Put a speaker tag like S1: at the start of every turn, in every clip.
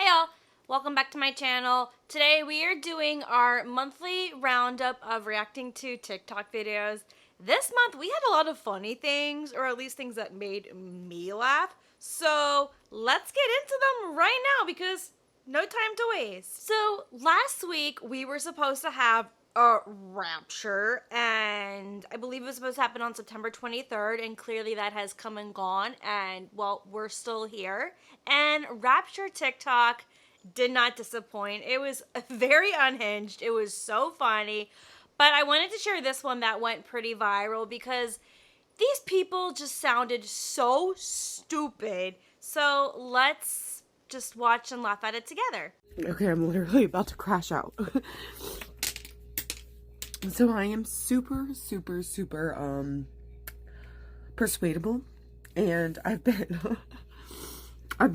S1: Hi y'all, welcome back to my channel. Today we are doing our monthly roundup of reacting to TikTok videos. This month we had a lot of funny things, or at least things that made me laugh. So let's get into them right now because no time to waste. So last week we were supposed to have a rapture, and I believe it was supposed to happen on September 23rd, and clearly that has come and gone, and well, we're still here. And rapture TikTok did not disappoint. It was very unhinged. It was so funny. But I wanted to share this one that went pretty viral because these people just sounded so stupid. So let's just watch and laugh at it together.
S2: Okay, I'm literally about to crash out. So I am super persuadable, and I've been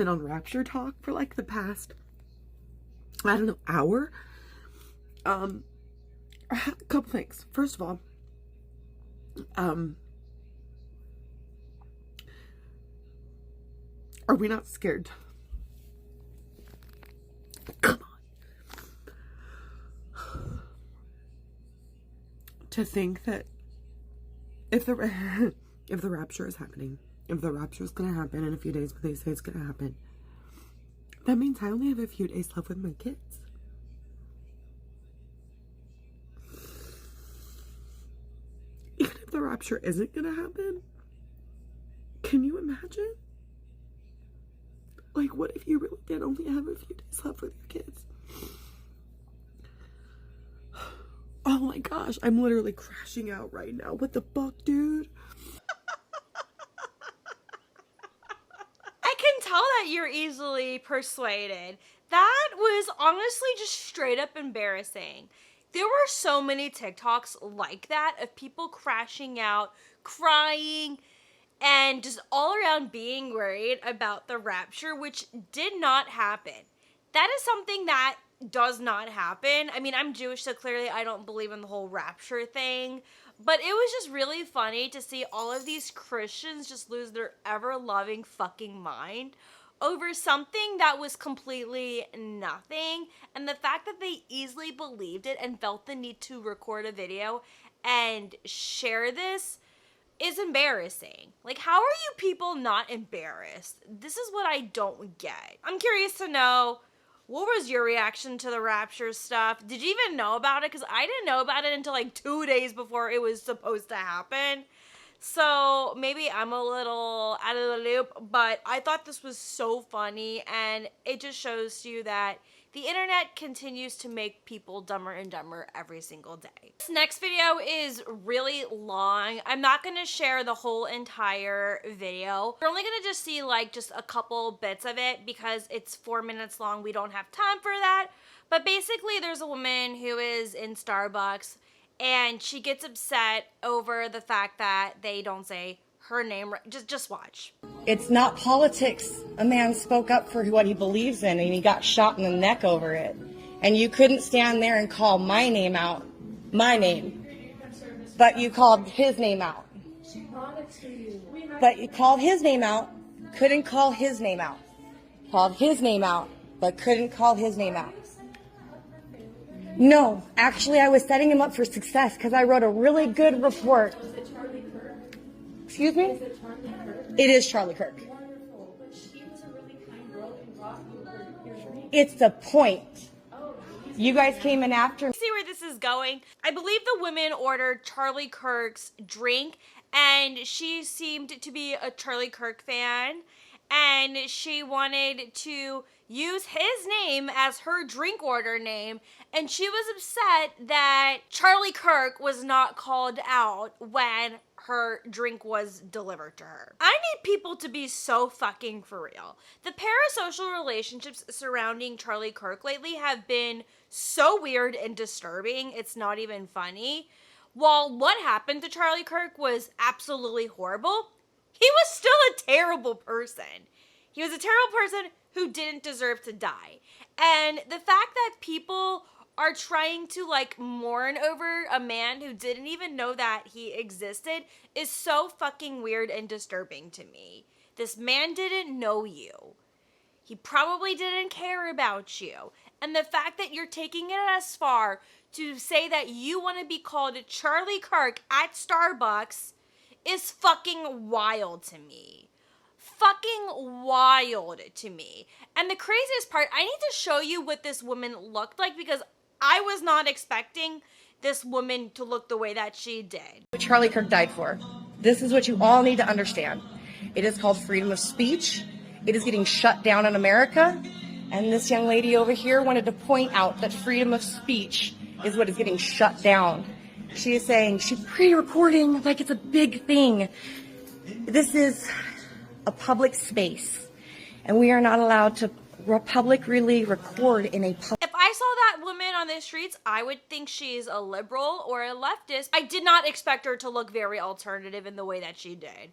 S2: on Rapture Talk for like the past, I don't know, hour. A couple things. First of all, are we not scared? Come on. To think that if the rapture is happening, if the rapture is gonna happen in a few days, but they say it's gonna happen, that means I only have a few days left with my kids. Even if the rapture isn't gonna happen, can you imagine? Like, what if you really did only have a few days left with your kids? Oh my gosh, I'm literally crashing out right now. What the fuck, dude?
S1: I can tell that you're easily persuaded. That was honestly just straight up embarrassing. There were so many TikToks like that of people crashing out, crying, and just all around being worried about the rapture, which did not happen. That is something that does not happen. I mean, I'm Jewish, so clearly I don't believe in the whole rapture thing, but it was just really funny to see all of these Christians just lose their ever-loving fucking mind over something that was completely nothing, and the fact that they easily believed it and felt the need to record a video and share this is embarrassing. Like, how are you people not embarrassed? This is what I don't get. I'm curious to know, what was your reaction to the rapture stuff? Did you even know about it? Because I didn't know about it until like 2 days before it was supposed to happen. So maybe I'm a little out of the loop, but I thought this was so funny, and it just shows you that the internet continues to make people dumber and dumber every single day. This next video is really long. I'm not going to share the whole entire video. You're only going to just see like just a couple bits of it because it's 4 minutes long. We don't have time for that. But basically there's a woman who is in Starbucks, and she gets upset over the fact that they don't say her name right. Just watch.
S3: It's not politics. A man spoke up for what he believes in, and he got shot in the neck over it. And you couldn't stand there and call my name out, my name, but you called his name out. But you called his name out, couldn't call his name out. Called his name out, but couldn't call his name out. No, actually I was setting him up for success because I wrote a really good report. Excuse me? It is Charlie Kirk. It's the point. You guys came in after me.
S1: See where this is going? I believe the woman ordered Charlie Kirk's drink, and she seemed to be a Charlie Kirk fan, and she wanted to use his name as her drink order name, and she was upset that Charlie Kirk was not called out when her drink was delivered to her. I need people to be so fucking for real. The parasocial relationships surrounding Charlie Kirk lately have been so weird and disturbing, it's not even funny. While what happened to Charlie Kirk was absolutely horrible, he was still a terrible person. He was a terrible person who didn't deserve to die. And the fact that people are trying to like mourn over a man who didn't even know that he existed is so fucking weird and disturbing to me. This man didn't know you. He probably didn't care about you. And the fact that you're taking it as far to say that you want to be called Charlie Kirk at Starbucks is fucking wild to me. Fucking wild to me. And the craziest part, I need to show you what this woman looked like because I was not expecting this woman to look the way that she did.
S3: What Charlie Kirk died for. This is what you all need to understand. It is called freedom of speech. It is getting shut down in America. And this young lady over here wanted to point out that freedom of speech is what is getting shut down. She is saying she's pre-recording like it's a big thing. This is a public space, and we are not allowed to publicly record in a public.
S1: If I saw that woman on the streets, I would think she's a liberal or a leftist. I did not expect her to look very alternative in the way that she did.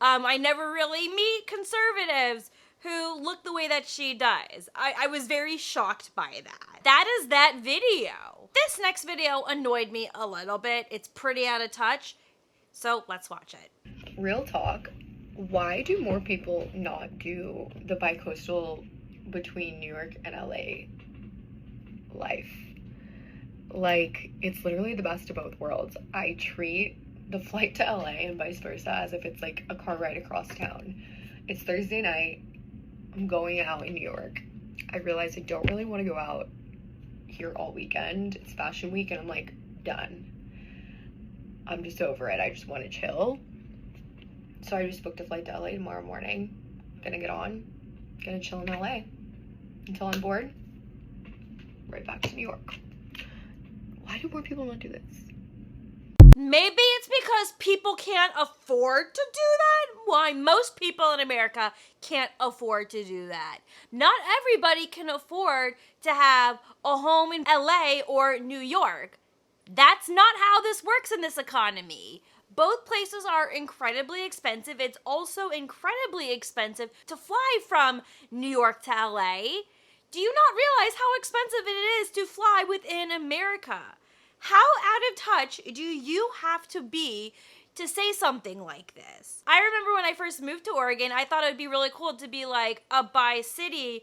S1: I never really meet conservatives who look the way that she does. I was very shocked by that. That is that video. This next video annoyed me a little bit. It's pretty out of touch, so let's watch it.
S4: Real talk, why do more people not do the bi-coastal between New York and LA life? Like, it's literally the best of both worlds. I treat the flight to LA and vice versa as if it's like a car ride across town. It's Thursday night. I'm going out in New York. I realize I don't really want to go out here all weekend. It's fashion week and I'm like, done. I'm just over it. I just want to chill. So I just booked a flight to LA tomorrow morning. Gonna get on. Gonna chill in LA until I'm bored. Right back to New York. Why do more people not do this?
S1: Maybe it's because people can't afford to do that. Why most people in America can't afford to do that. Not everybody can afford to have a home in LA or New York. That's not how this works in this economy. Both places are incredibly expensive. It's also incredibly expensive to fly from New York to LA. Do you not realize how expensive it is to fly within America? How out of touch do you have to be to say something like this? I remember when I first moved to Oregon, I thought it would be really cool to be like a bi-city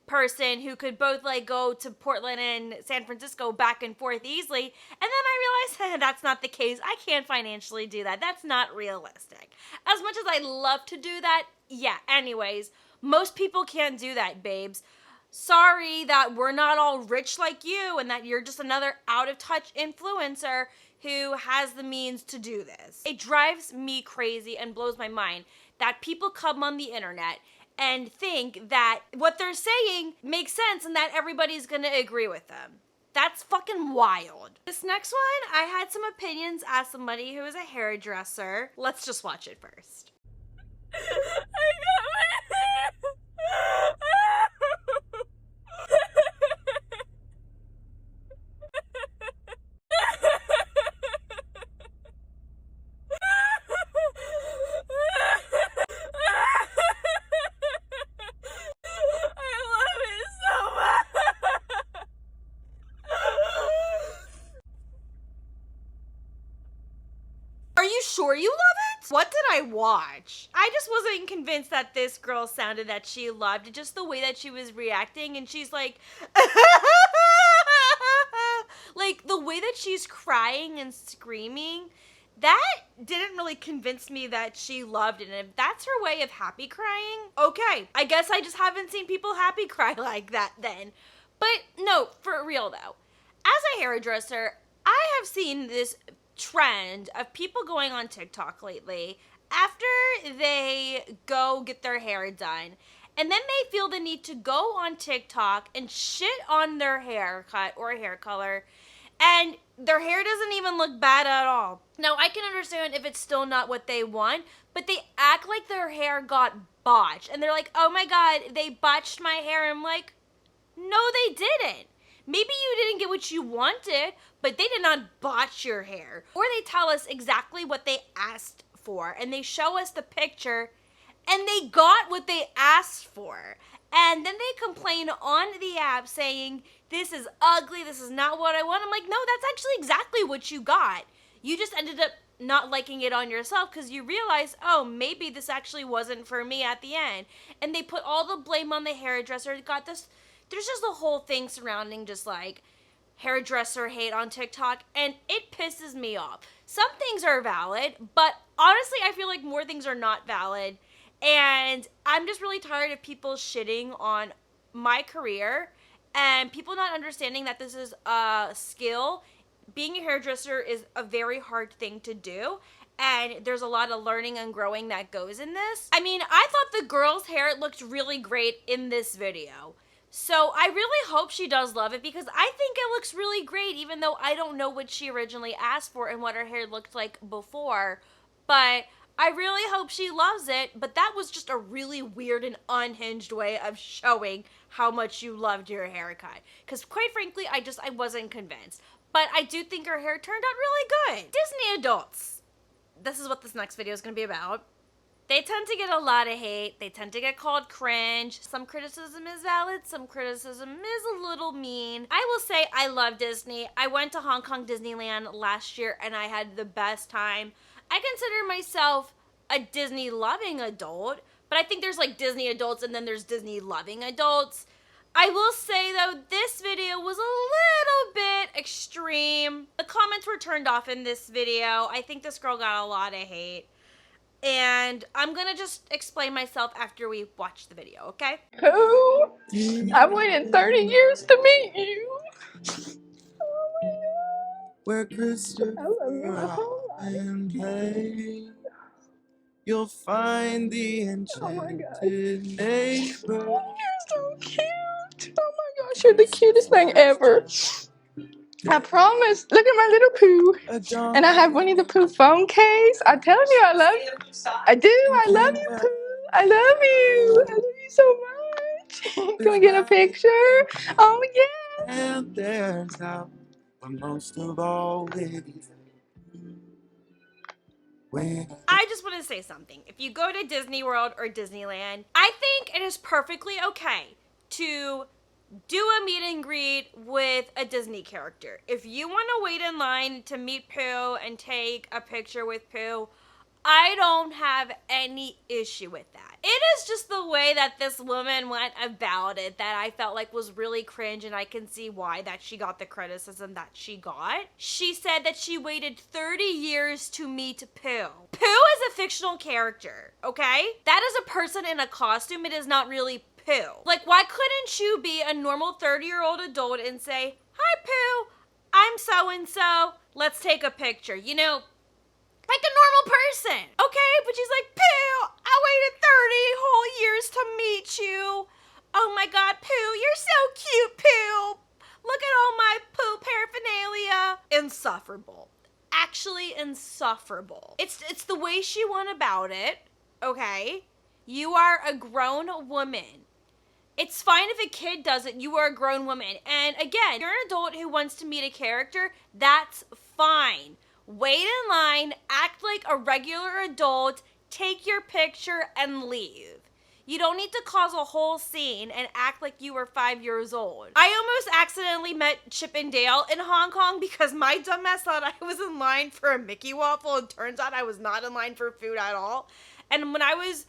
S1: person who could both like go to Portland and San Francisco back and forth easily. And then I realized that's not the case. I can't financially do that. That's not realistic. As much as I love to do that, yeah, anyways, most people can't do that, babes. Sorry that we're not all rich like you and that you're just another out-of-touch influencer who has the means to do this. It drives me crazy and blows my mind that people come on the internet and think that what they're saying makes sense and that everybody's gonna agree with them. That's fucking wild. This next one, I had some opinions as somebody who is a hairdresser. Let's just watch it first. I got my hair. Are you sure you love it? What did I watch? I just wasn't convinced that this girl sounded that she loved it, just the way that she was reacting, and she's like, like the way that she's crying and screaming, that didn't really convince me that she loved it. And if that's her way of happy crying, okay, I guess I just haven't seen people happy cry like that then. But no, for real though, as a hairdresser, I have seen this trend of people going on TikTok lately after they go get their hair done, and then they feel the need to go on TikTok and shit on their haircut or hair color, and their hair doesn't even look bad at all. Now, I can understand if it's still not what they want, but they act like their hair got botched, and they're like, oh my god, they botched my hair. I'm like, no, they didn't. Maybe you didn't get what you wanted, but they did not botch your hair. Or they tell us exactly what they asked for, and they show us the picture, and they got what they asked for. And then they complain on the app saying, this is ugly, this is not what I want. I'm like, no, that's actually exactly what you got. You just ended up not liking it on yourself because you realize, oh, maybe this actually wasn't for me at the end. And they put all the blame on the hairdresser. There's just a whole thing surrounding just like hairdresser hate on TikTok, and it pisses me off. Some things are valid, but honestly, I feel like more things are not valid. And I'm just really tired of people shitting on my career and people not understanding that this is a skill. Being a hairdresser is a very hard thing to do, and there's a lot of learning and growing that goes in this. I mean, I thought the girl's hair looked really great in this video. So I really hope she does love it because I think it looks really great, even though I don't know what she originally asked for and what her hair looked like before. But I really hope she loves it. But that was just a really weird and unhinged way of showing how much you loved your haircut. Because quite frankly, I wasn't convinced. But I do think her hair turned out really good. Disney adults. This is what this next video is going to be about. They tend to get a lot of hate. They tend to get called cringe. Some criticism is valid. Some criticism is a little mean. I will say I love Disney. I went to Hong Kong Disneyland last year and I had the best time. I consider myself a Disney loving adult, but I think there's like Disney adults and then there's Disney loving adults. I will say though, this video was a little bit extreme. The comments were turned off in this video. I think this girl got a lot of hate. And I'm gonna just explain myself after we watch the video, okay?
S5: Who? I waited 30 years to meet you.
S6: Where Christopher and Play, you'll find the enchanted neighbor.
S5: Oh, you're so cute. Oh my gosh, you're the cutest thing ever. I promise. Look at my little Pooh. And I have Winnie the Pooh phone case. I tell you I love you. I do. I love you, Pooh. I love you. I love you so much. Can we get a picture? Oh, yeah.
S6: And there's out, but most of all with you.
S1: I just want to say something. If you go to Disney World or Disneyland, I think it is perfectly okay to do a meet and greet with a Disney character. If you want to wait in line to meet Pooh and take a picture with Pooh, I don't have any issue with that. It is just the way that this woman went about it that I felt like was really cringe, and I can see why that she got the criticism that she got. She said that she waited 30 years to meet Pooh. Pooh is a fictional character, okay? That is a person in a costume. It is not really Pooh. Like, why couldn't you be a normal 30-year-old adult and say, hi, Pooh, I'm so-and-so, let's take a picture, you know, like a normal person, okay? But she's like, Pooh, I waited 30 whole years to meet you. Oh my God, Pooh, you're so cute, Pooh. Look at all my Pooh paraphernalia. Insufferable. Actually insufferable. It's the way she went about it, okay? You are a grown woman. It's fine if a kid does it. You are a grown woman. And again, you're an adult who wants to meet a character. That's fine. Wait in line, act like a regular adult, take your picture, and leave. You don't need to cause a whole scene and act like you were 5 years old. I almost accidentally met Chip and Dale in Hong Kong because my dumbass thought I was in line for a Mickey waffle. It turns out I was not in line for food at all. And when I was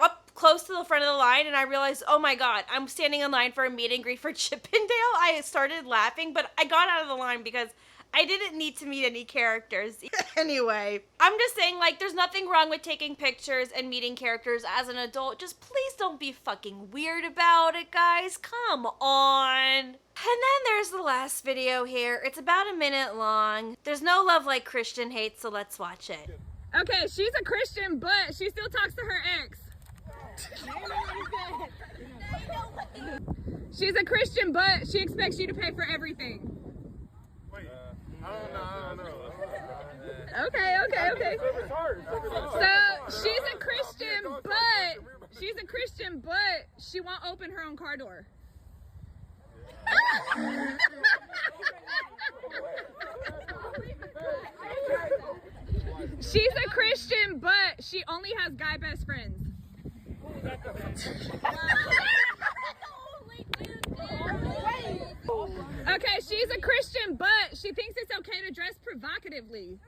S1: up close to the front of the line and I realized, oh my God, I'm standing in line for a meet and greet for Chip and Dale, I started laughing, but I got out of the line because I didn't need to meet any characters. Anyway, I'm just saying, like, there's nothing wrong with taking pictures and meeting characters as an adult. Just please don't be fucking weird about it, guys. Come on. And then there's the last video here. It's about a minute long. There's no love like Christian hate, so let's watch it.
S7: Okay, she's a Christian, but she still talks to her ex. She's a Christian, but she expects you to pay for everything.
S8: I don't know.
S7: Okay. So she's a Christian, but she won't open her own car door. She's a Christian, but she only has guy best friends. Okay, she's a Christian, but she thinks it's okay to dress provocatively.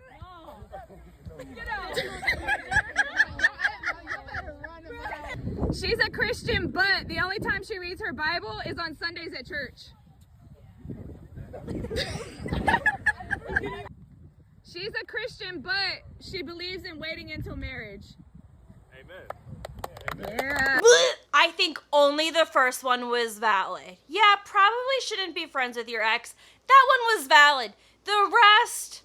S7: She's a Christian, but the only time she reads her Bible is on Sundays at church. She's a Christian, but she believes in waiting until marriage.
S6: Amen.
S7: Yeah.
S1: I think only the first one was valid. Yeah, probably shouldn't be friends with your ex. That one was valid. The rest,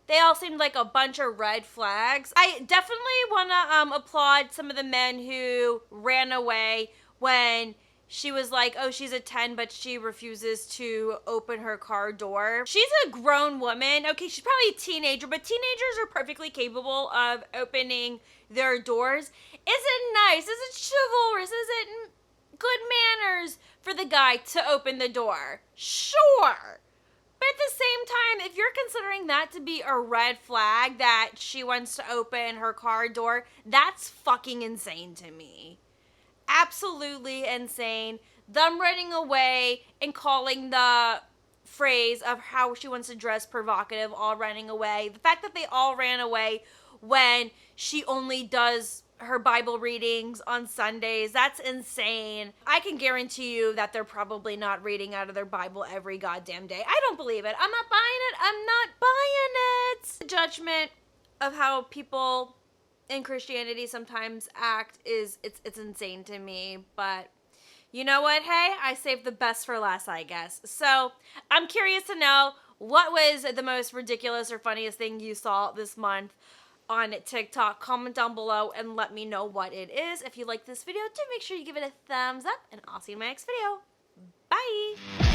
S1: they all seemed like a bunch of red flags. I definitely want to applaud some of the men who ran away when she was like, oh, she's a 10, but she refuses to open her car door. She's a grown woman. Okay, she's probably a teenager, but teenagers are perfectly capable of opening their doors. Is it nice? Is it chivalrous? Is it good manners for the guy to open the door? Sure. But at the same time, if you're considering that to be a red flag that she wants to open her car door, that's fucking insane to me. Absolutely insane. Them running away and calling the phrase of how she wants to dress provocative, all running away. The fact that they all ran away when she only does her Bible readings on Sundays, that's insane. I can guarantee you that they're probably not reading out of their Bible every goddamn day. I don't believe it. I'm not buying it. I'm not buying it. The judgment of how people in Christianity sometimes act is it's insane to me, but you know what? Hey, I saved the best for last, I guess. So I'm curious to know, what was the most ridiculous or funniest thing you saw this month on TikTok? Comment down below and let me know what it is. If you like this video, do make sure you give it a thumbs up, and I'll see you in my next video. Bye!